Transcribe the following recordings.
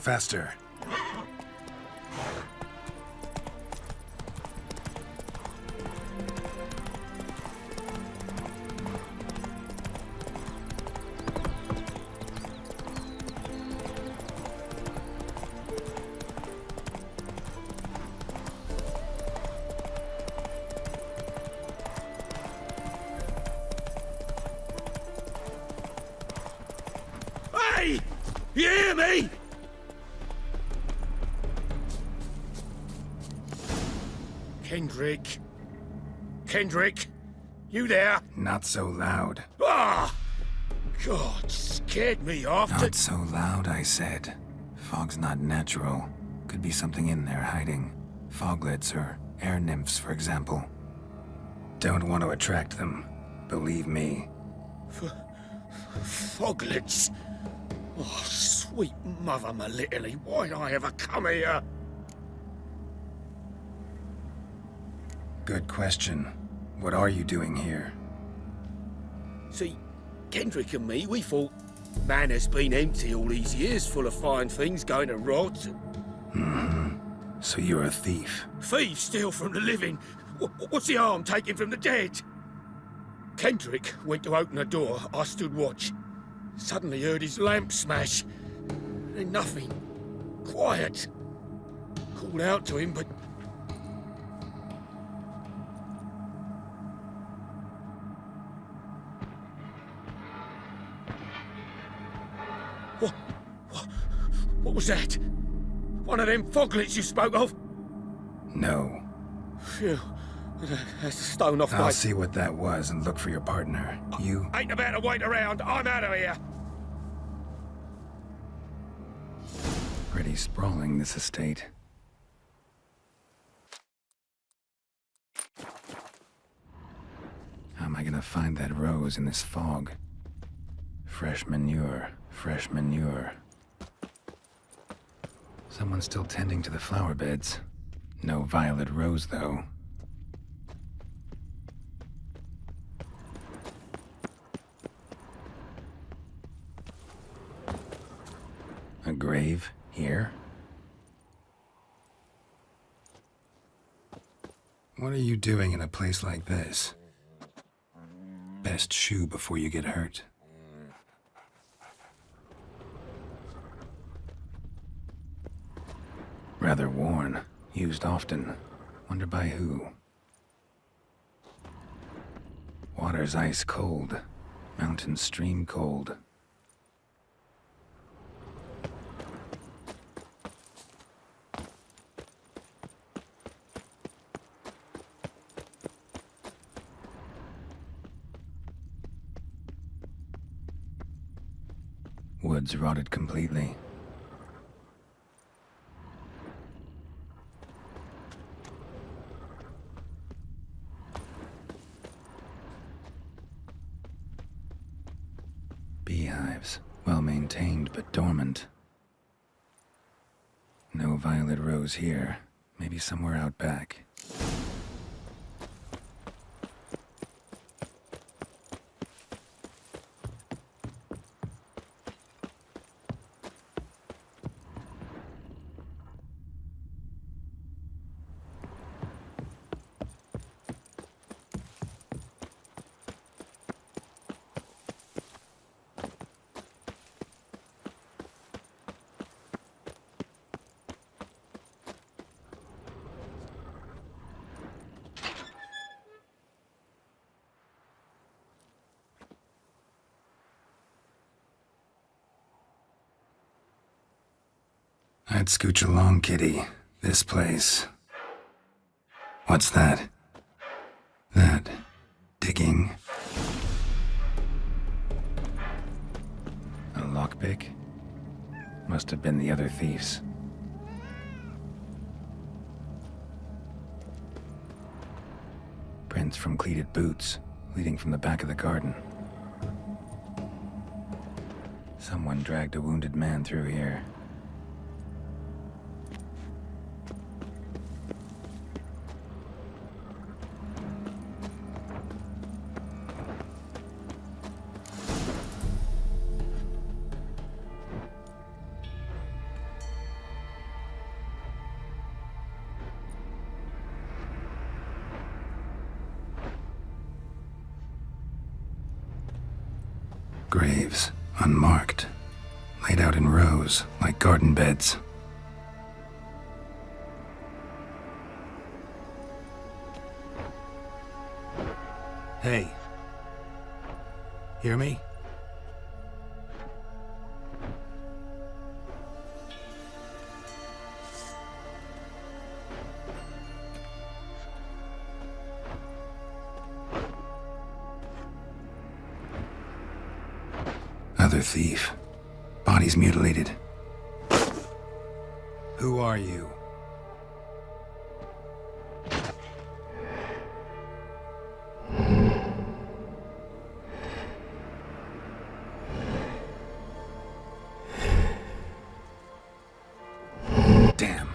Faster. Hey! You hear me? Kendrick. Kendrick? You there? Not so loud. Ah! God, scared me off to... Not so loud, I said. Fog's not natural. Could be something in there hiding. Foglets or air nymphs, for example. Don't want to attract them. Believe me. Foglets? Oh, sweet mother Melitterly, why'd I ever come here? Good question. What are you doing here? See, Kendrick and me, we thought Manor's been empty all these years, full of fine things going to rot. So you're a thief? Thieves steal from the living. What's the harm taking from the dead? Kendrick went to open the door. I stood watch. Suddenly heard his lamp smash. Then nothing. Quiet. Called out to him, but... What was that? One of them foglets you spoke of? No. Phew. That's a stone off I'll my... see what that was and look for your partner. You... Ain't about to wait around. I'm out of here. Pretty sprawling, this estate. How am I gonna find that rose in this fog? Fresh manure. Fresh manure. Someone's still tending to the flower beds. No violet rose, though. A grave here? What are you doing in a place like this? Best shoe before you get hurt. Rather worn. Used often. Wonder by who? Water's ice cold. Mountain stream cold. Woods rotted completely. Beehives, well maintained but dormant. No violet rose here. Maybe somewhere out back. I'd scooch along, kitty. This place. What's that? That. Digging. A lockpick? Must have been the other thieves. Prints from cleated boots, leading from the back of the garden. Someone dragged a wounded man through here. Graves, unmarked, laid out in rows like garden beds. Hey. Hear me? Other thief. Body's mutilated. Who are you? Damn.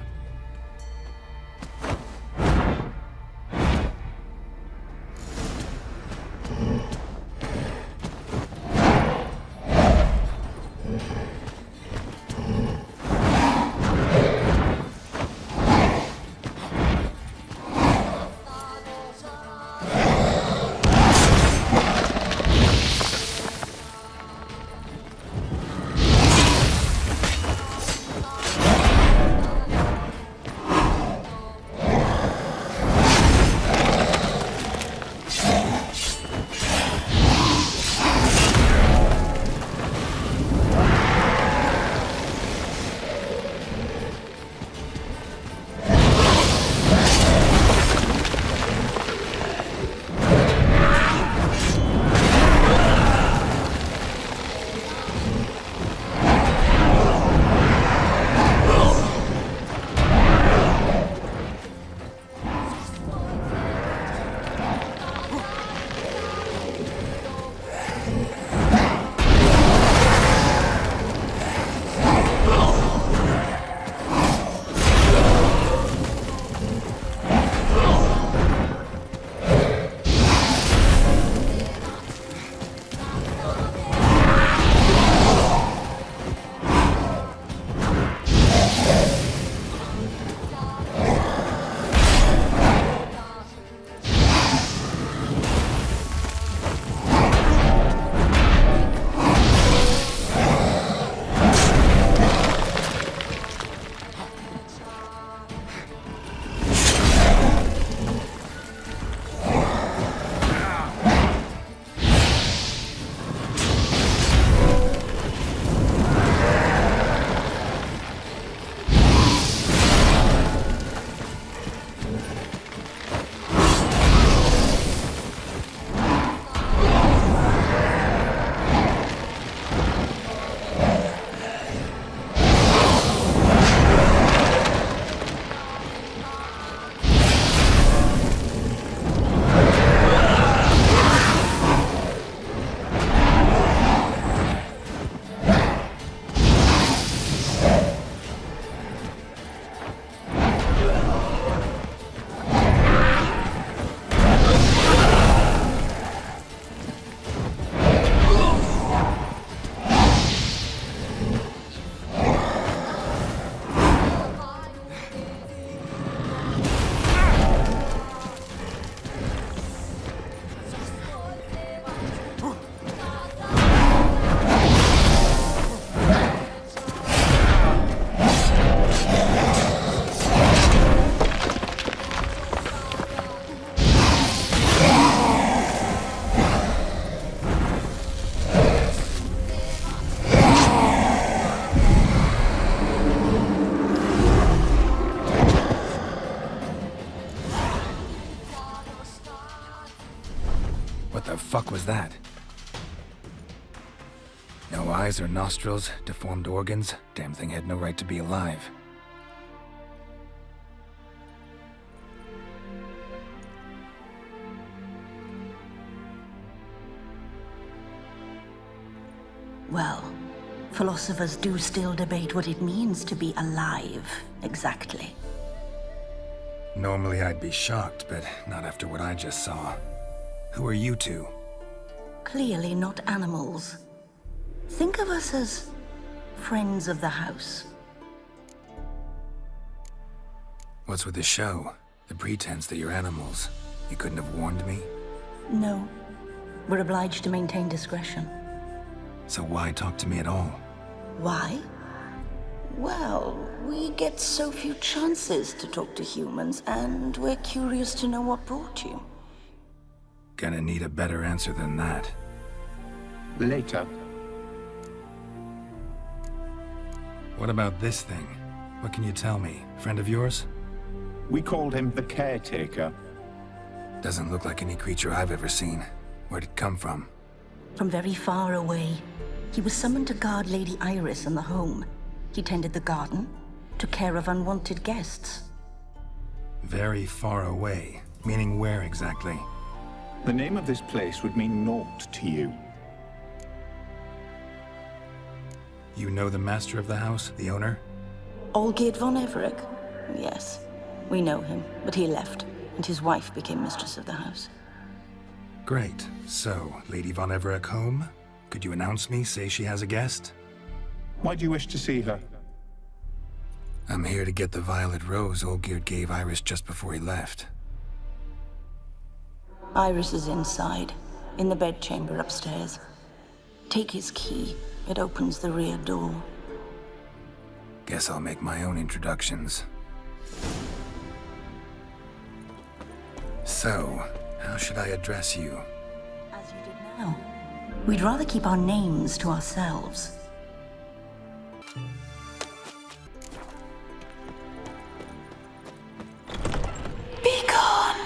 The fuck was that? No eyes or nostrils, deformed organs. Damn thing had no right to be alive. Well, philosophers do still debate what it means to be alive, exactly. Normally I'd be shocked, but not after what I just saw. Who are you two? Clearly not animals. Think of us as friends of the house. What's with the show? The pretense that you're animals. You couldn't have warned me? No. We're obliged to maintain discretion. So why talk to me at all? Why? Well, we get so few chances to talk to humans, and we're curious to know what brought you. Gonna need a better answer than that. Later. What about this thing? What can you tell me? Friend of yours? We called him the Caretaker. Doesn't look like any creature I've ever seen. Where'd it come from? From very far away. He was summoned to guard Lady Iris and the home. He tended the garden, took care of unwanted guests. Very far away. Meaning where exactly? The name of this place would mean naught to you. You know the master of the house, the owner? Olgierd von Everec? Yes, we know him, but he left, and his wife became mistress of the house. Great. So, Lady von Everec home? Could you announce me, say she has a guest? Why do you wish to see her? I'm here to get the violet rose Olgierd gave Iris just before he left. Iris is inside, in the bedchamber upstairs. Take his key. It opens the rear door. Guess I'll make my own introductions. So, how should I address you? As you did now. We'd rather keep our names to ourselves. Be gone!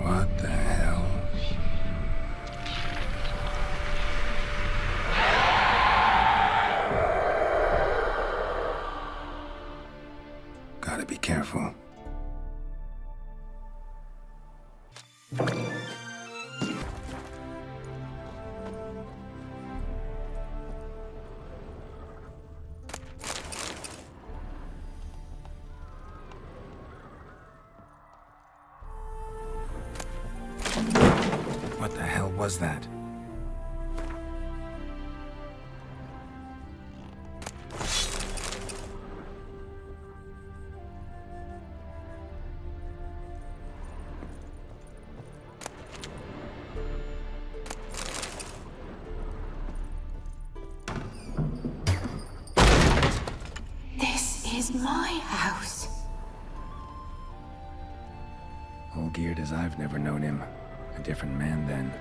What the hell? Gotta be careful. What the hell was that? This is my house. Olgierd as I've never known him. A different man then.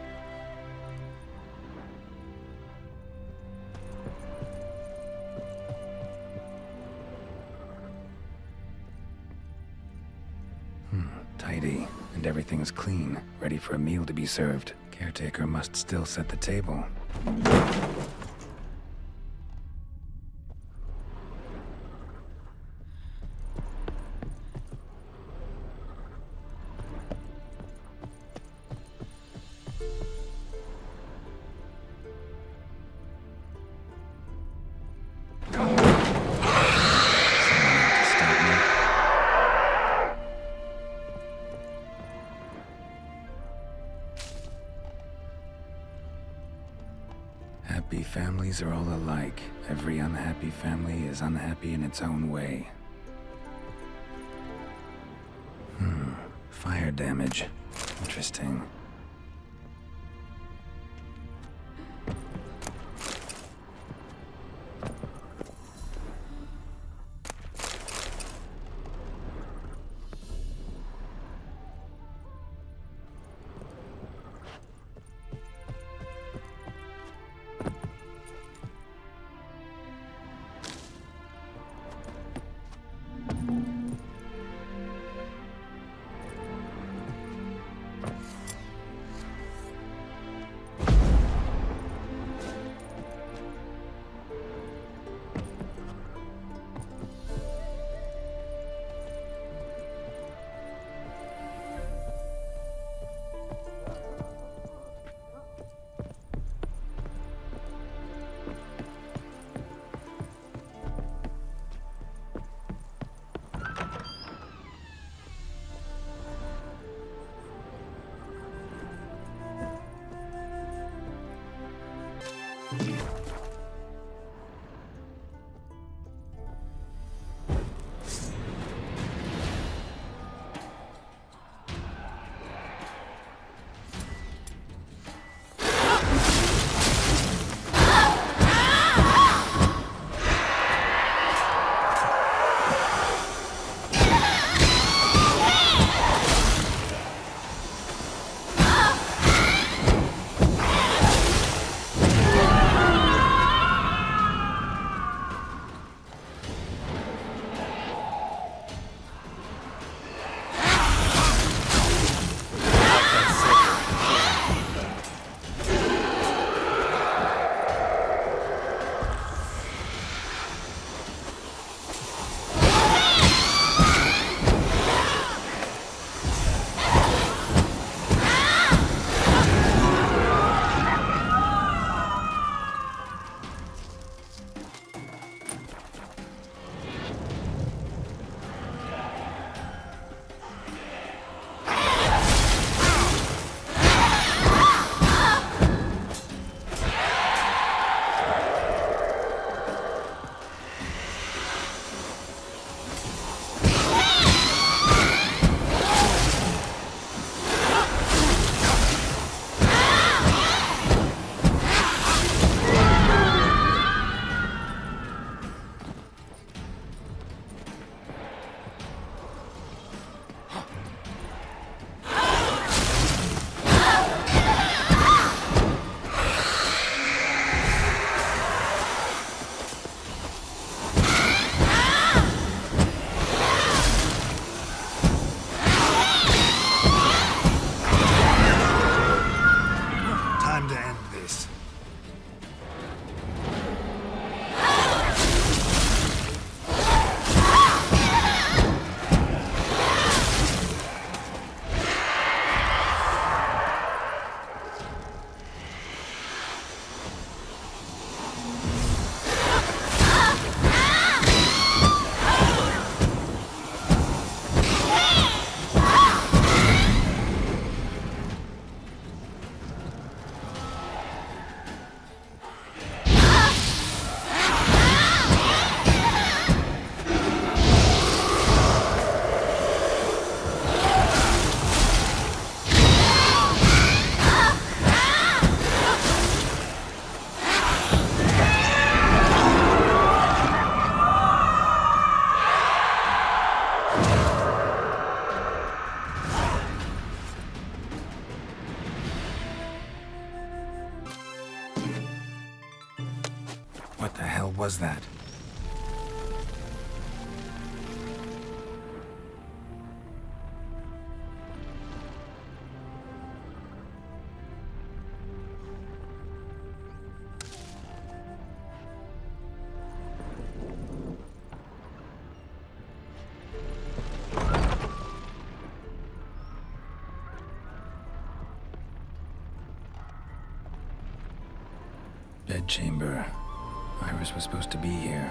Tidy, and everything's clean, ready for a meal to be served. Caretaker must still set the table. Happy families are all alike. Every unhappy family is unhappy in its own way. Fire damage. Interesting. was that? Bedchamber. Iris was supposed to be here.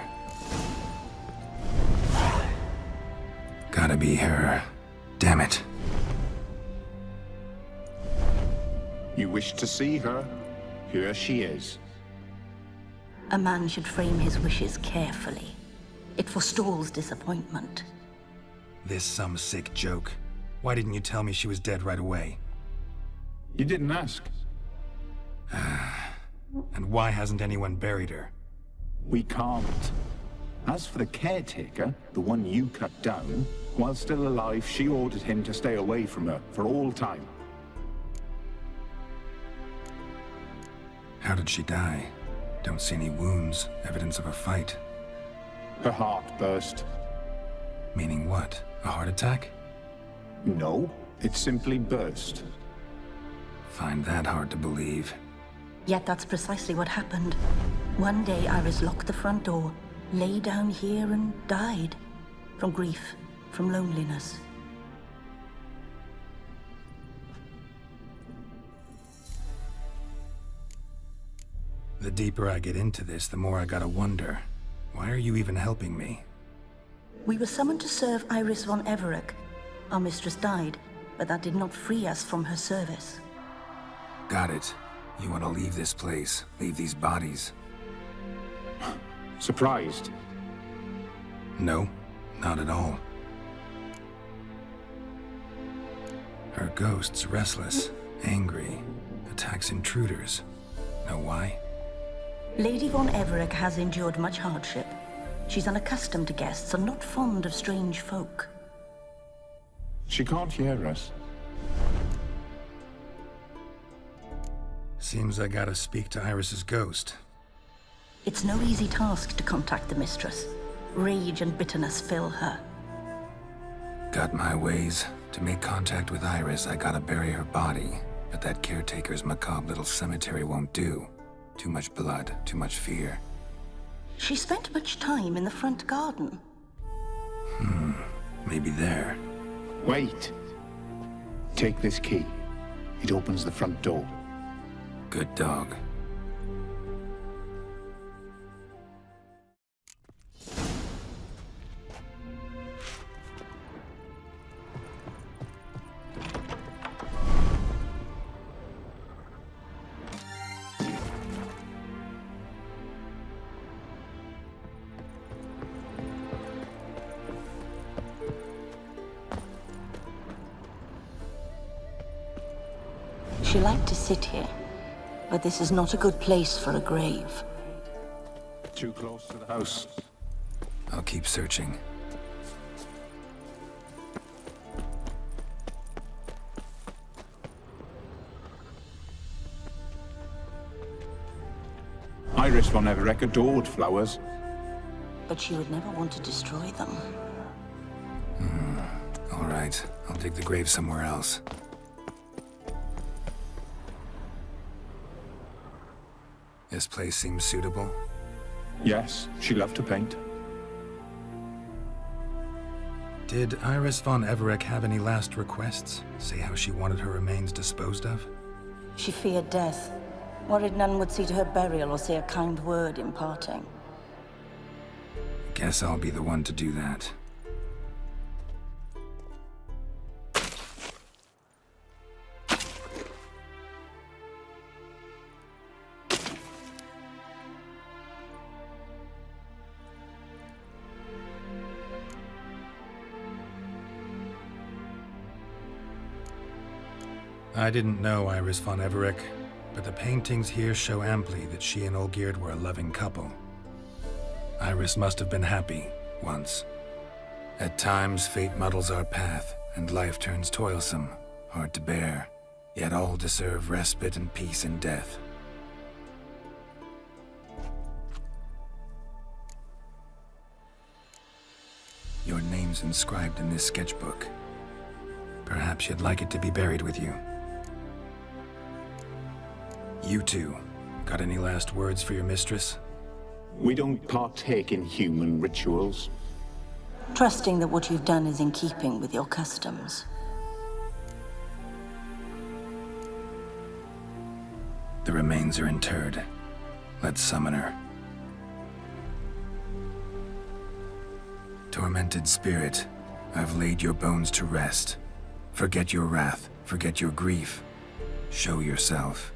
Gotta be her. Damn it. You wish to see her? Here she is. A man should frame his wishes carefully. It forestalls disappointment. This some sick joke. Why didn't you tell me she was dead right away? You didn't ask. And why hasn't anyone buried her? We can't. As for the caretaker, the one you cut down, while still alive, she ordered him to stay away from her for all time. How did she die? Don't see any wounds, evidence of a fight. Her heart burst. Meaning what? A heart attack? No, it simply burst. Find that hard to believe. Yet that's precisely what happened. One day Iris locked the front door, lay down here and died. From grief, from loneliness. The deeper I get into this, the more I gotta wonder. Why are you even helping me? We were summoned to serve Iris von Everec. Our mistress died, but that did not free us from her service. Got it. You want to leave this place, leave these bodies? Surprised? No, not at all. Her ghost's restless, angry, attacks intruders. Know why? Lady von Everec has endured much hardship. She's unaccustomed to guests and not fond of strange folk. She can't hear us. Seems I gotta speak to Iris's ghost. It's no easy task to contact the mistress. Rage and bitterness fill her. Got my ways. To make contact with Iris, I gotta bury her body. But that caretaker's macabre little cemetery won't do. Too much blood, too much fear. She spent much time in the front garden. Maybe there. Wait. Take this key. It opens the front door. Good dog. She liked to sit here, but this is not a good place for a grave. Too close to the house. I'll keep searching. Iris von Everec adored flowers. But she would never want to destroy them. All right, I'll dig the grave somewhere else. This place seems suitable. Yes, she loved to paint. Did Iris von Everec have any last requests? Say how she wanted her remains disposed of? She feared death, worried none would see to her burial or say a kind word in parting. Guess I'll be the one to do that. I didn't know Iris von Everec, but the paintings here show amply that she and Olgierd were a loving couple. Iris must have been happy, once. At times, fate muddles our path, and life turns toilsome, hard to bear, yet all deserve respite and peace in death. Your name's inscribed in this sketchbook. Perhaps you'd like it to be buried with you. You two, got any last words for your mistress? We don't partake in human rituals. Trusting that what you've done is in keeping with your customs. The remains are interred. Let's summon her. Tormented spirit, I've laid your bones to rest. Forget your wrath, forget your grief. Show yourself.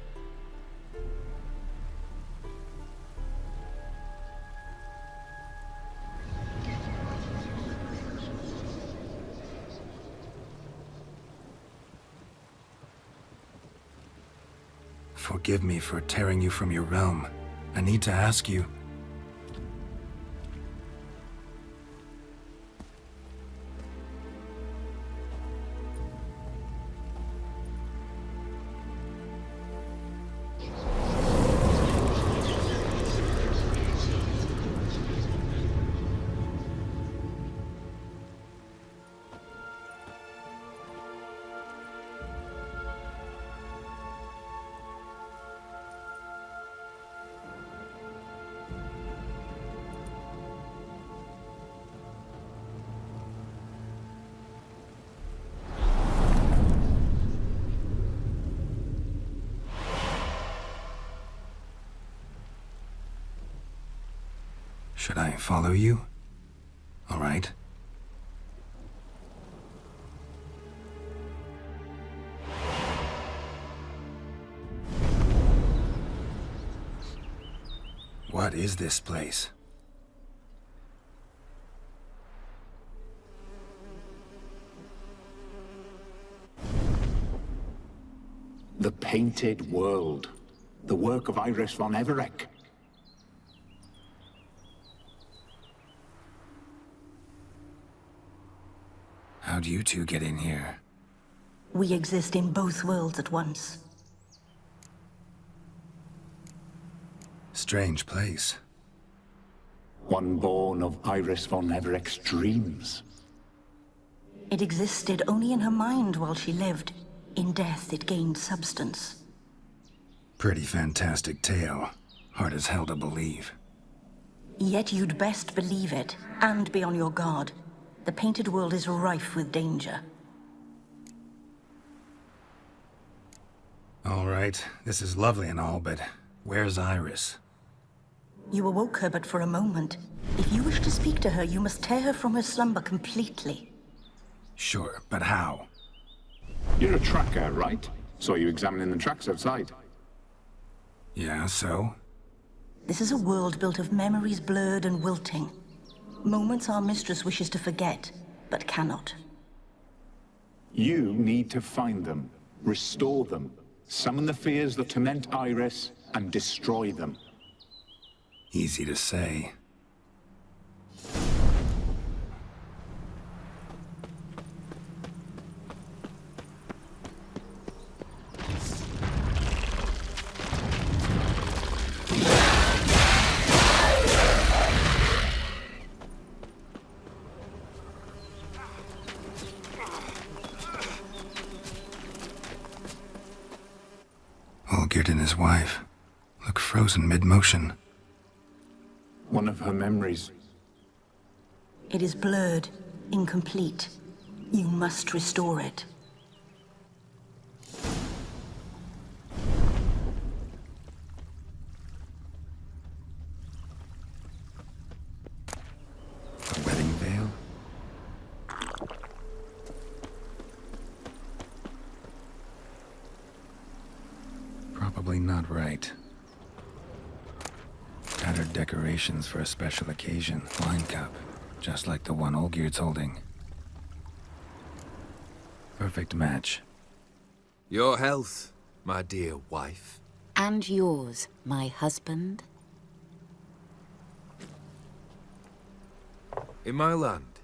Forgive me for tearing you from your realm. I need to ask you. Should I follow you? All right. What is this place? The Painted World. The work of Iris von Everec. How'd you two get in here? We exist in both worlds at once. Strange place. One born of Iris von Everec's dreams. It existed only in her mind while she lived. In death, it gained substance. Pretty fantastic tale. Hard as hell to believe. Yet you'd best believe it, and be on your guard. The Painted World is rife with danger. All right, this is lovely and all, but where's Iris? You awoke her but for a moment. If you wish to speak to her, you must tear her from her slumber completely. Sure, but how? You're a tracker, right? Saw you examining the tracks outside. Yeah, so? This is a world built of memories blurred and wilting. Moments our mistress wishes to forget, but cannot. You need to find them, restore them, summon the fears that torment Iris, and destroy them. Easy to say. Olgierd and his wife look frozen mid-motion. One of her memories. It is blurred, incomplete. You must restore it. A wedding veil? Probably not right. Tattered decorations for a special occasion. Wine cup, just like the one Olgierd's holding. Perfect match. Your health, my dear wife. And yours, my husband. In my land,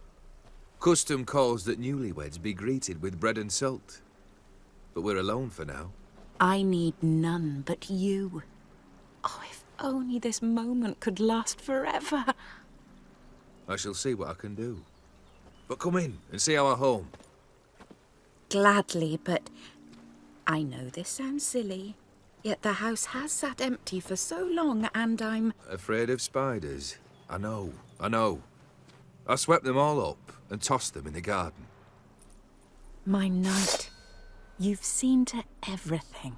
custom calls that newlyweds be greeted with bread and salt. But we're alone for now. I need none but you. Oh, if only this moment could last forever. I shall see what I can do. But come in and see our home. Gladly, but I know this sounds silly, yet the house has sat empty for so long, and I'm... Afraid of spiders? I know. I swept them all up and tossed them in the garden. My knight, you've seen to everything.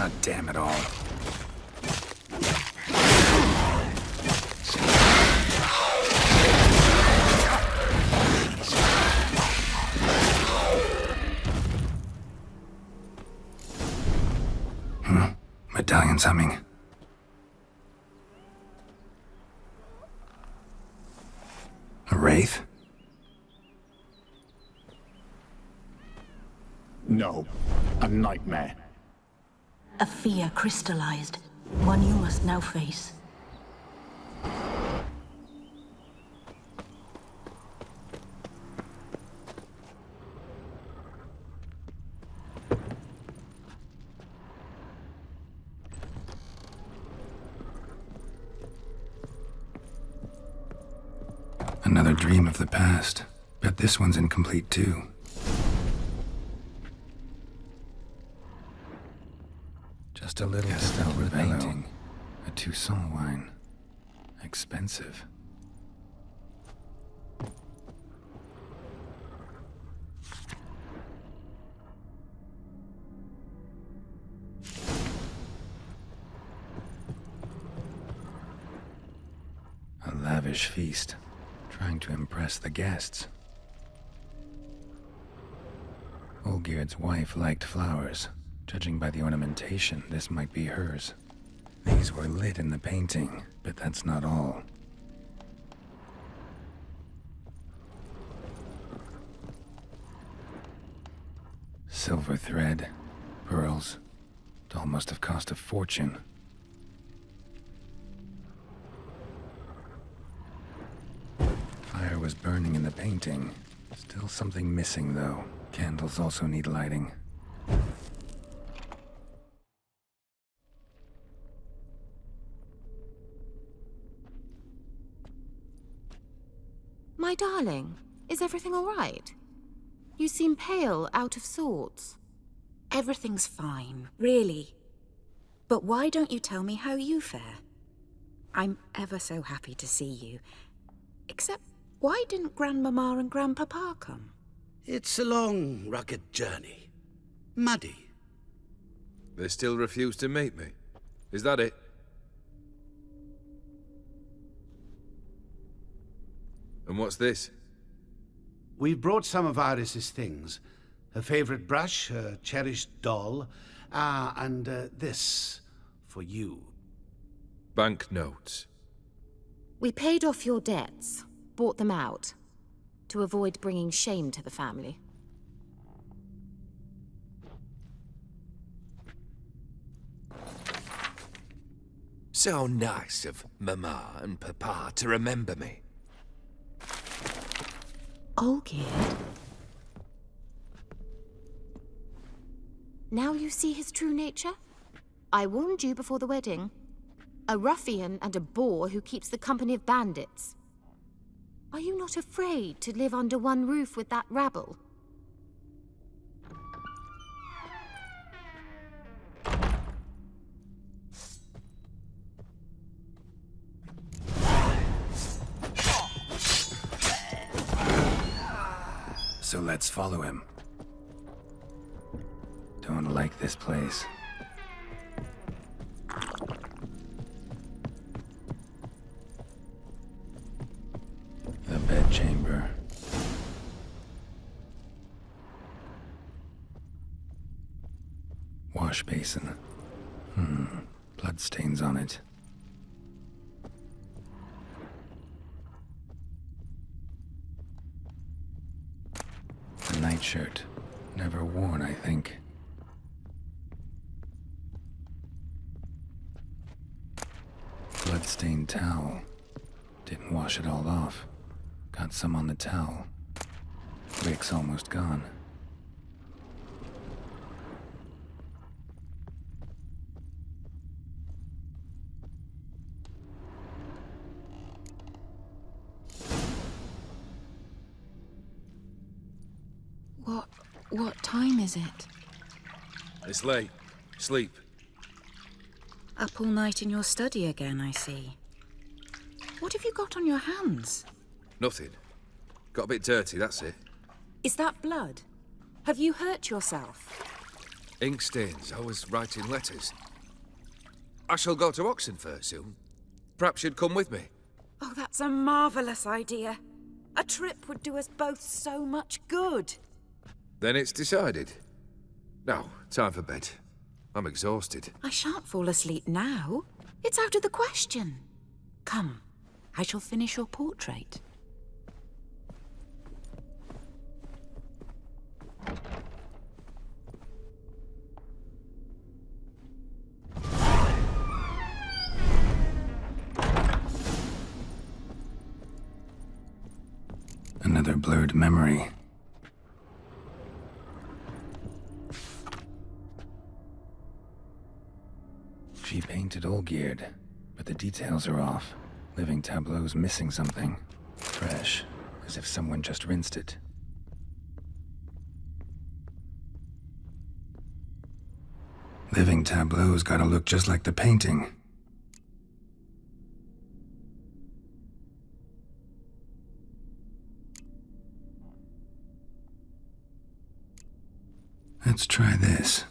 Ah, damn it all. Medallion's humming. A wraith? No, a nightmare. A fear crystallized, one you must now face. Another dream of the past. Bet this one's incomplete too. Just a little stout painting. A Toussaint wine. Expensive. A lavish feast. Trying to impress the guests. Olgierd's wife liked flowers. Judging by the ornamentation, this might be hers. These were lit in the painting, but that's not all. Silver thread, pearls. Doll must have cost a fortune. Fire was burning in the painting. Still something missing, though. Candles also need lighting. My darling, is everything all right? You seem pale, out of sorts. Everything's fine, really. But why don't you tell me how you fare? I'm ever so happy to see you. Except, why didn't Grandmama and Grandpapa come? It's a long, rugged journey. Muddy. They still refuse to meet me. Is that it? And what's this? We've brought some of Iris's things. Her favorite brush, her cherished doll, and this for you. Banknotes. We paid off your debts, bought them out, to avoid bringing shame to the family. So nice of Mama and Papa to remember me. Olgierd? Now you see his true nature? I warned you before the wedding. A ruffian and a boor who keeps the company of bandits. Are you not afraid to live under one roof with that rabble? So let's follow him. Don't like this place. The bedchamber. Wash basin. Bloodstains on it. A nightshirt. Never worn, I think. Bloodstained towel. Didn't wash it all off. Got some on the towel. Wick's almost gone. What time is it? It's late. Sleep. Up all night in your study again, I see. What have you got on your hands? Nothing. Got a bit dirty, that's it. Is that blood? Have you hurt yourself? Ink stains. I was writing letters. I shall go to Oxenfurt soon. Perhaps you'd come with me. Oh, that's a marvellous idea. A trip would do us both so much good. Then it's decided. Now, time for bed. I'm exhausted. I shan't fall asleep now. It's out of the question. Come, I shall finish your portrait. Another blurred memory. She painted Olgierd, but the details are off. Living tableau's missing something. Fresh, as if someone just rinsed it. Living tableau's gotta look just like the painting. Let's try this.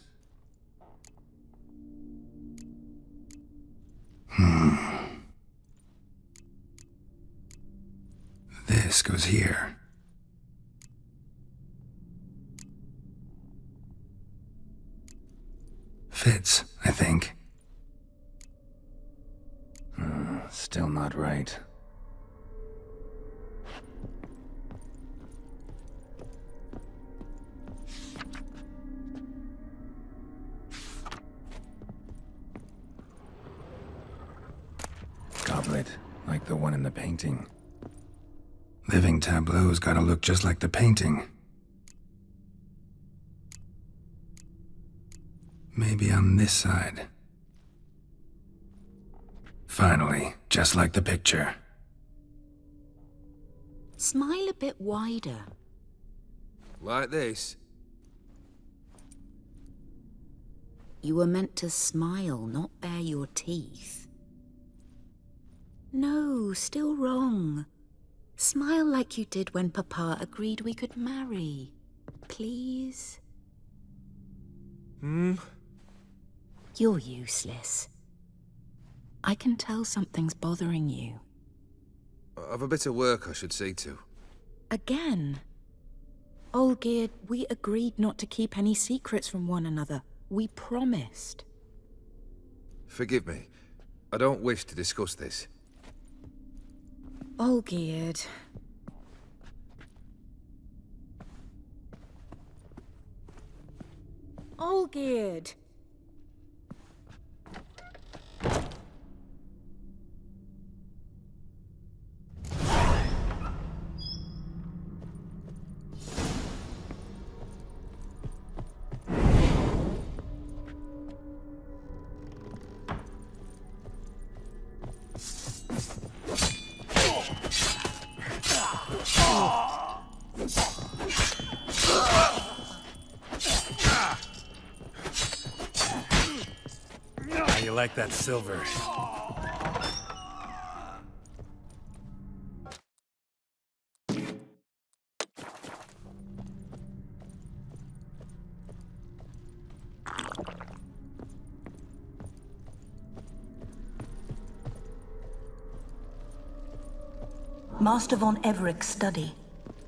This goes here. Fits, I think. Still not right. Goblet, like the one in the painting. Living tableau's gotta look just like the painting. Maybe on this side. Finally, just like the picture. Smile a bit wider. Like this? You were meant to smile, not bare your teeth. No, still wrong. Smile like you did when Papa agreed we could marry. Please? You're useless. I can tell something's bothering you. I've a bit of work I should see to. Again? Olgierd, we agreed not to keep any secrets from one another. We promised. Forgive me. I don't wish to discuss this. Olgierd. Olgierd! How you like that silver? Master von Everec's study.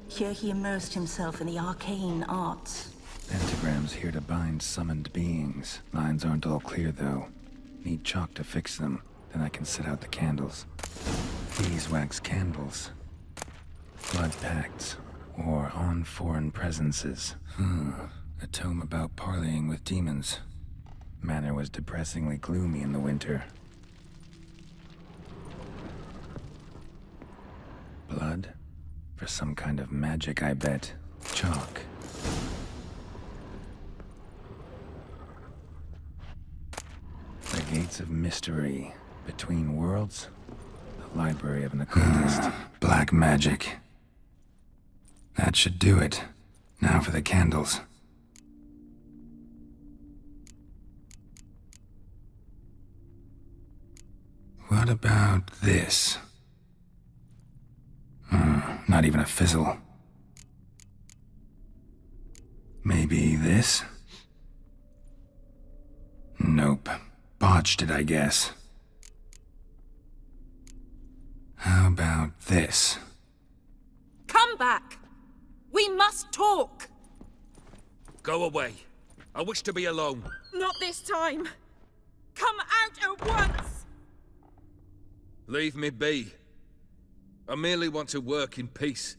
Here he immersed himself in the arcane arts. Pentagrams here to bind summoned beings. Lines aren't all clear, though. Need chalk to fix them, then I can set out the candles. Beeswax candles. Blood pacts. Or on foreign presences. A tome about parleying with demons. Manor was depressingly gloomy in the winter. Blood? was some kind of magic, I bet. Chalk. The Gates of Mystery. Between Worlds. The Library of an Occultist. Black magic. That should do it. Now for the candles. What about this? Not even a fizzle. Maybe this? Nope. Botched it, I guess. How about this? Come back! We must talk! Go away. I wish to be alone. Not this time! Come out at once! Leave me be. I merely want to work in peace.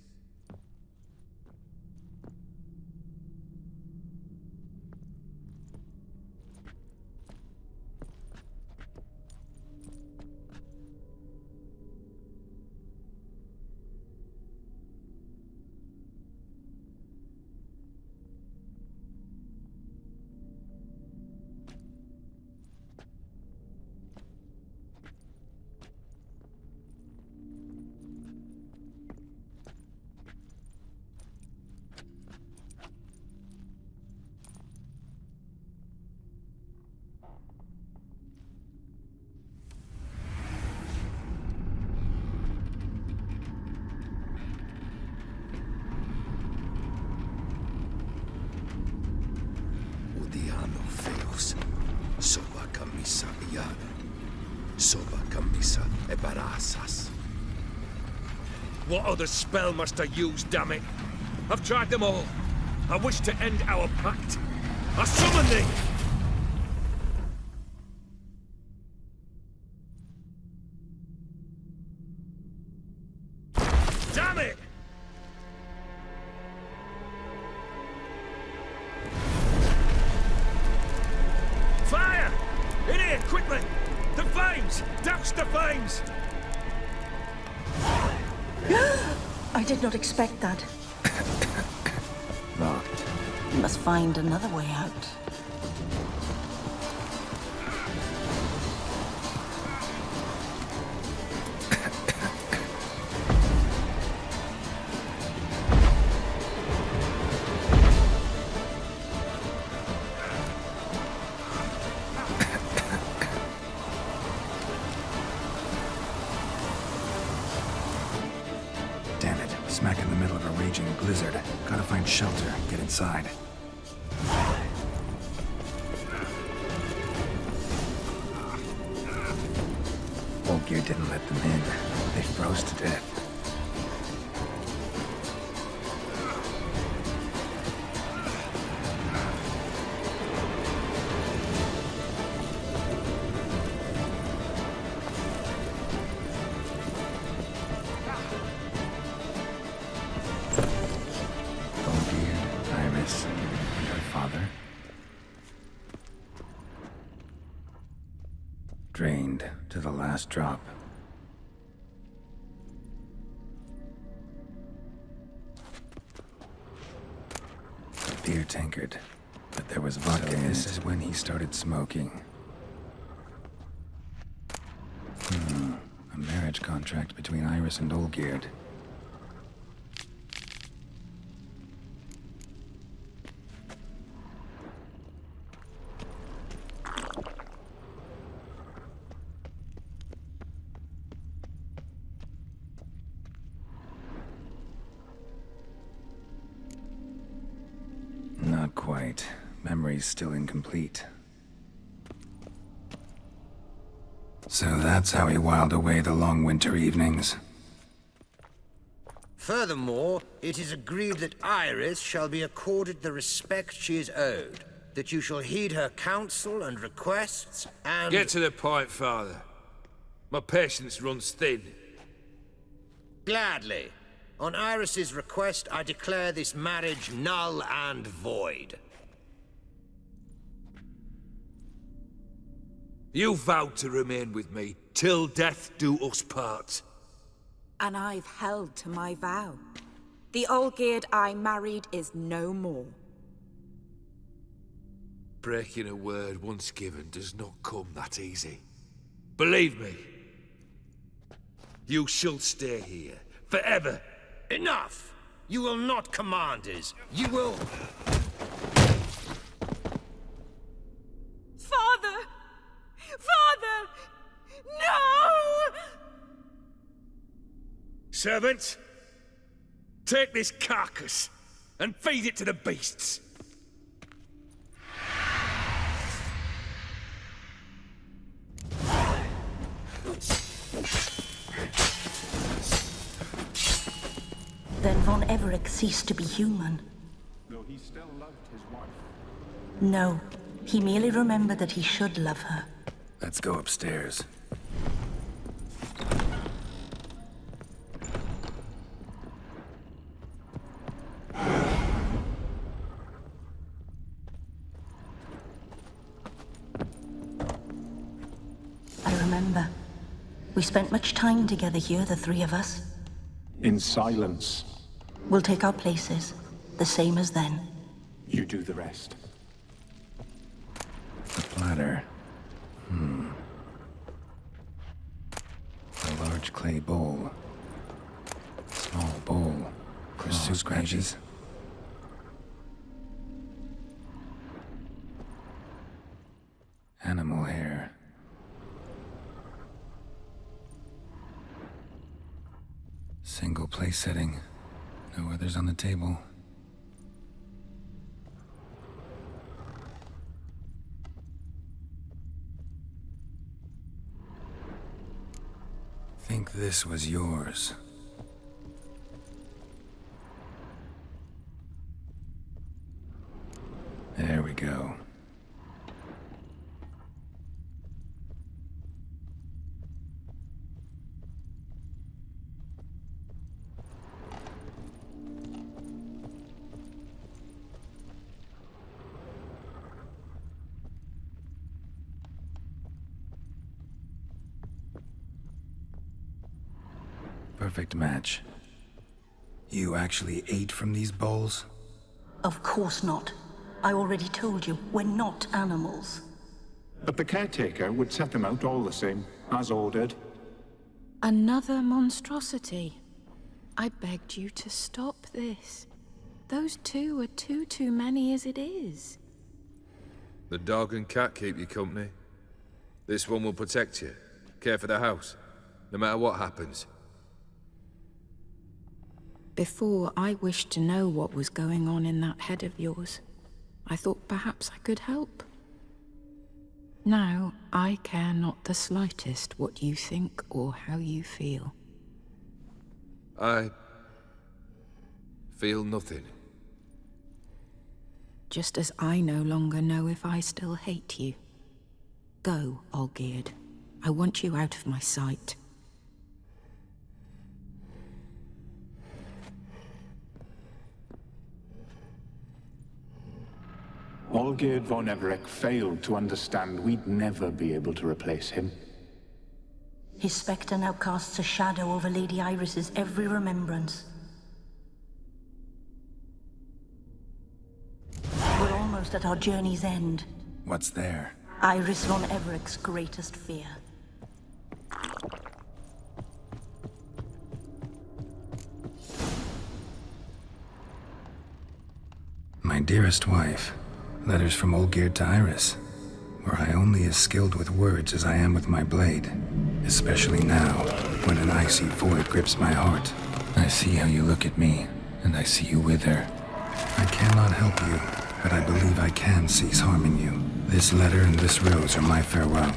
Odiano feos. Soba camisa iana. Soba camisa e barasas. What other spell must I use, damn it? I've tried them all. I wish to end our pact. I summon thee! Damn it! Fire! In here, quickly! The flames! Douse the flames! I did not expect that. Locked. We must find another way out. Damn it. Smack in the middle of a raging blizzard. Gotta find shelter. Get inside. Olgierd didn't let them in. They froze to death. Olgierd, Iris, and her father. Drained to the last drop. Beer tankard, but there was vodka in it. This is when he started smoking. A marriage contract between Iris and Olgierd. Not quite. Memory's still incomplete. So that's how he whiled away the long winter evenings. Furthermore, it is agreed that Iris shall be accorded the respect she is owed, that you shall heed her counsel and requests, and... Get to the point, Father. My patience runs thin. Gladly. On Iris's request, I declare this marriage null and void. You vowed to remain with me, till death do us part. And I've held to my vow. The Olgierd I married is no more. Breaking a word once given does not come that easy. Believe me. You shall stay here, forever. Enough! You will not command us. You will... Father! Father! No! Servants, take this carcass and feed it to the beasts. Then von Everec ceased to be human. Though he still loved his wife. No, he merely remembered that he should love her. Let's go upstairs. I remember. We spent much time together here, the three of us. In silence. We'll take our places, the same as then. You do the rest. The platter. A large clay bowl. Small bowl. For soup scratches. Animal hair. Single place setting. No others on the table. Think this was yours. There we go. Perfect match. You actually ate from these bowls? Of course not. I already told you, we're not animals. But the caretaker would set them out all the same, as ordered. Another monstrosity. I begged you to stop this. Those two are too many as it is. The dog and cat keep you company. This one will protect you, care for the house, no matter what happens. Before, I wished to know what was going on in that head of yours. I thought perhaps I could help. Now, I care not the slightest what you think or how you feel. I feel nothing. Just as I no longer know if I still hate you. Go, Olgierd. I want you out of my sight. Olgierd von Everec failed to understand we'd never be able to replace him. His spectre now casts a shadow over Lady Iris's every remembrance. We're almost at our journey's end. What's there? Iris von Everec's greatest fear. My dearest wife. Letters from Olgierd to Iris. Were I only as skilled with words as I am with my blade. Especially now, when an icy void grips my heart. I see how you look at me, and I see you with her. I cannot help you, but I believe I can cease harming you. This letter and this rose are my farewell.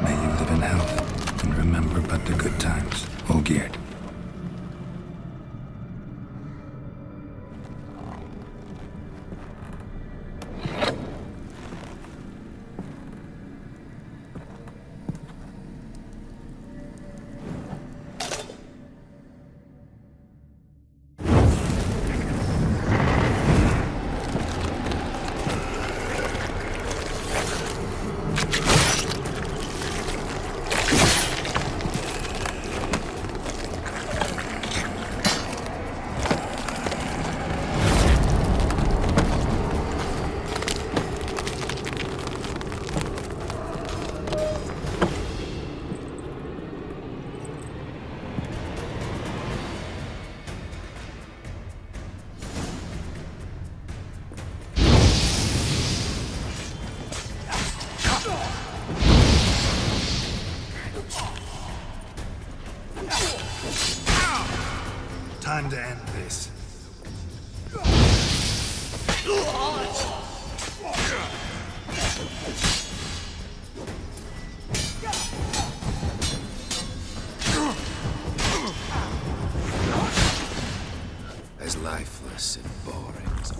May you live in health, and remember but the good times, Olgierd. time to end this. As lifeless and boring as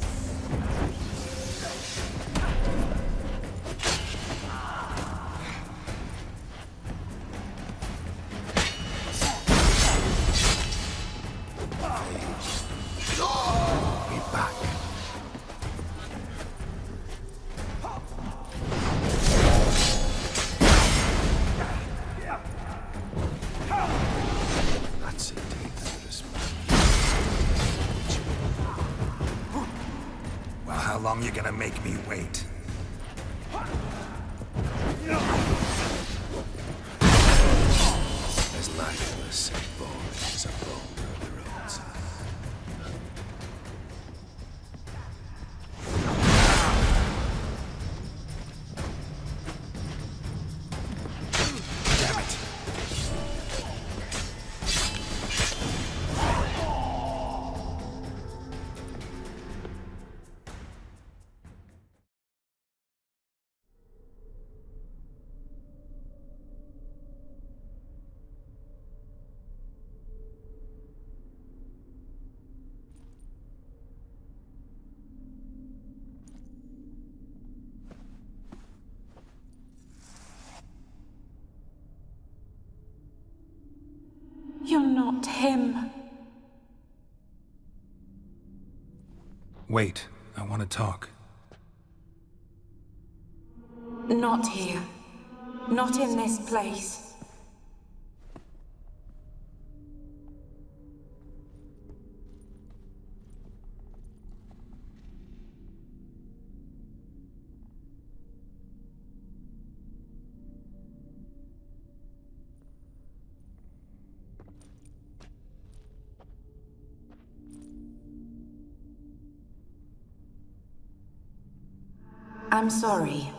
be back. That's a dangerous man. Well, how long you gonna make me wait? As lifeless and boring as a boulder on the roadside. Damn it. You're not him. Wait, I want to talk. Not here. Not in this place. I'm sorry.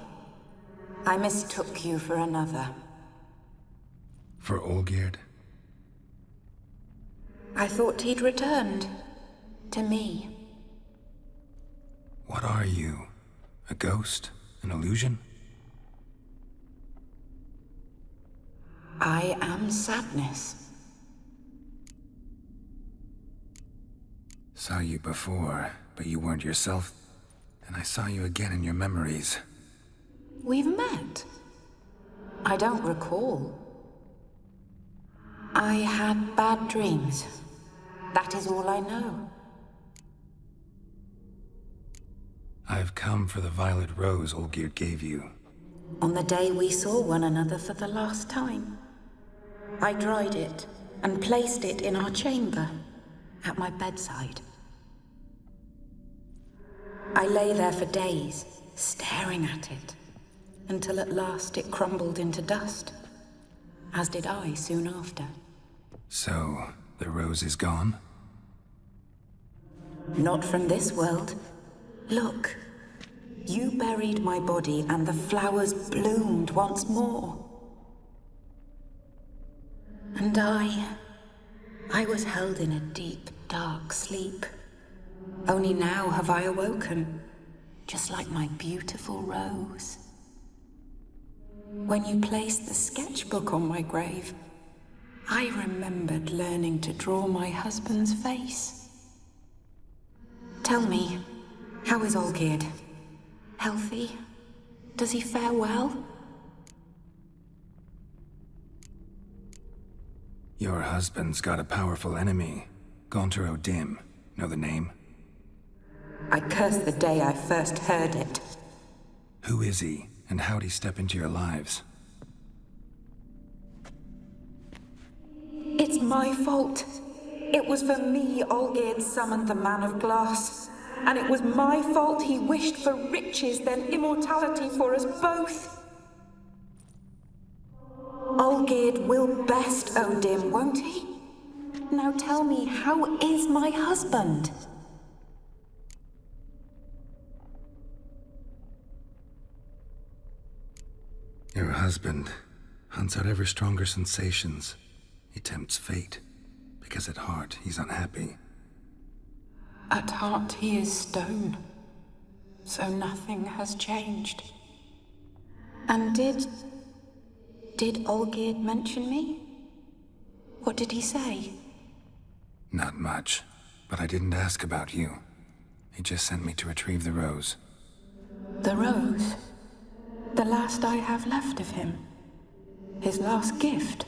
I mistook you for another. For Olgierd? I thought he'd returned. To me. What are you? A ghost? An illusion? I am sadness. Saw you before, but you weren't yourself. And I saw you again in your memories. We've met. I don't recall. I had bad dreams. That is all I know. I've come for the violet rose Olgierd gave you. On the day we saw one another for the last time, I dried it and placed it in our chamber, at my bedside. I lay there for days, staring at it, until at last it crumbled into dust, as did I soon after. So, the rose is gone? Not from this world. Look, you buried my body and the flowers bloomed once more. And I was held in a deep, dark sleep. Only now have I awoken, just like my beautiful rose. When you placed the sketchbook on my grave, I remembered learning to draw my husband's face. Tell me, how is Olgierd? Healthy? Does he fare well? Your husband's got a powerful enemy. Gaunter O'Dim. Know the name? I curse the day I first heard it. Who is he, and how'd he step into your lives? It's my fault. It was for me Olgierd summoned the Man of Glass. And it was my fault he wished for riches, then immortality for us both. Olgierd will best O'Dim, won't he? Now tell me, how is my husband? Your husband hunts out ever stronger sensations. He tempts fate, because at heart he's unhappy. At heart he is stone, so nothing has changed. And did Olgierd mention me? What did he say? Not much, but I didn't ask about you. He just sent me to retrieve the rose. The rose? The last I have left of him? His last gift?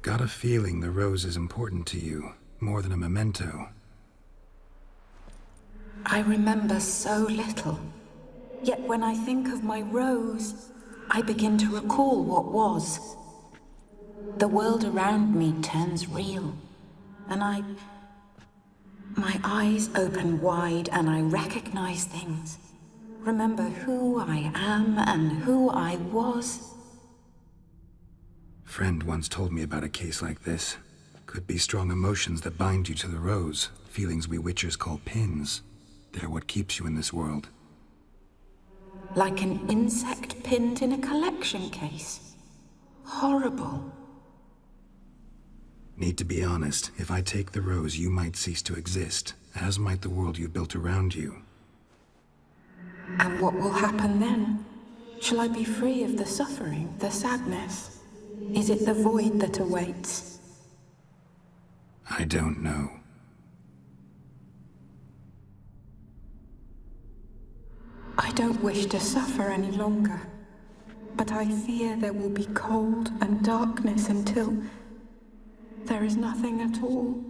Got a feeling the rose is important to you, more than a memento. I remember so little. Yet when I think of my rose, I begin to recall what was. The world around me turns real, and my eyes open wide and I recognize things. Remember who I am and who I was. Friend once told me about a case like this. Could be strong emotions that bind you to the rose, feelings we witchers call pins. They're what keeps you in this world. Like an insect pinned in a collection case. Horrible. Need to be honest, if I take the rose, you might cease to exist, as might the world you've built around you. And what will happen then? Shall I be free of the suffering, the sadness? Is it the void that awaits? I don't know. I don't wish to suffer any longer, but I fear there will be cold and darkness until there is nothing at all.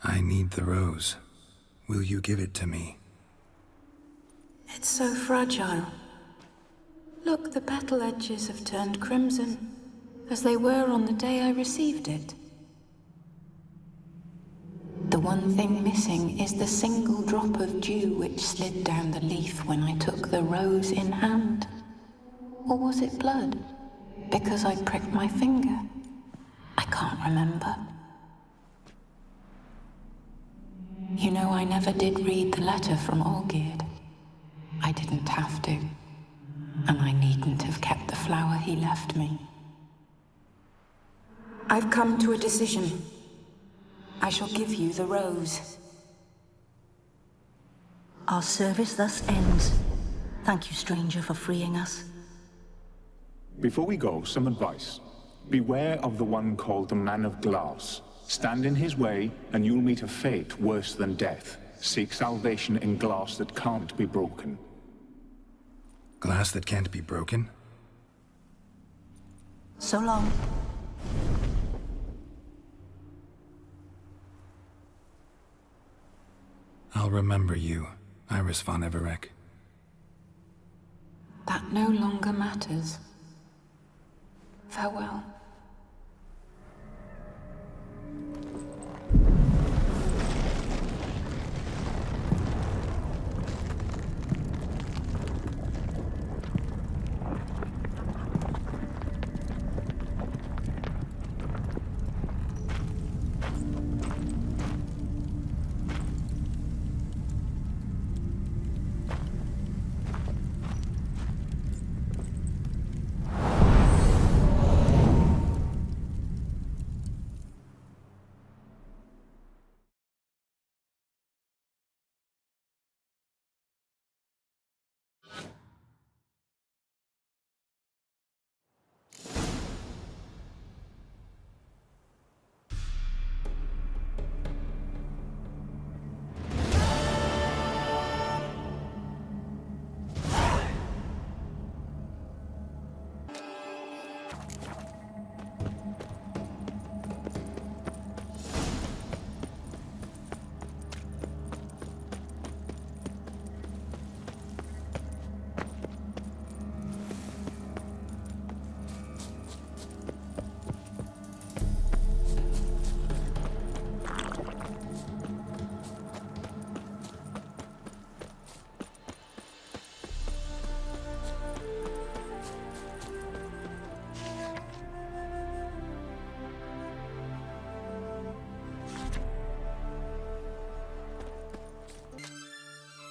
I need the rose. Will you give it to me? It's so fragile. Look, the petal edges have turned crimson, as they were on the day I received it. The one thing missing is the single drop of dew which slid down the leaf when I took the rose in hand. Or was it blood? Because I pricked my finger? I can't remember. You know, I never did read the letter from Olgierd. I didn't have to. And I needn't have kept the flower he left me. I've come to a decision. I shall give you the rose. Our service thus ends. Thank you, stranger, for freeing us. Before we go, some advice. Beware of the one called the Man of Glass. Stand in his way, and you'll meet a fate worse than death. Seek salvation in glass that can't be broken. Glass that can't be broken? So long. I'll remember you, Iris von Everec. That no longer matters. Farewell.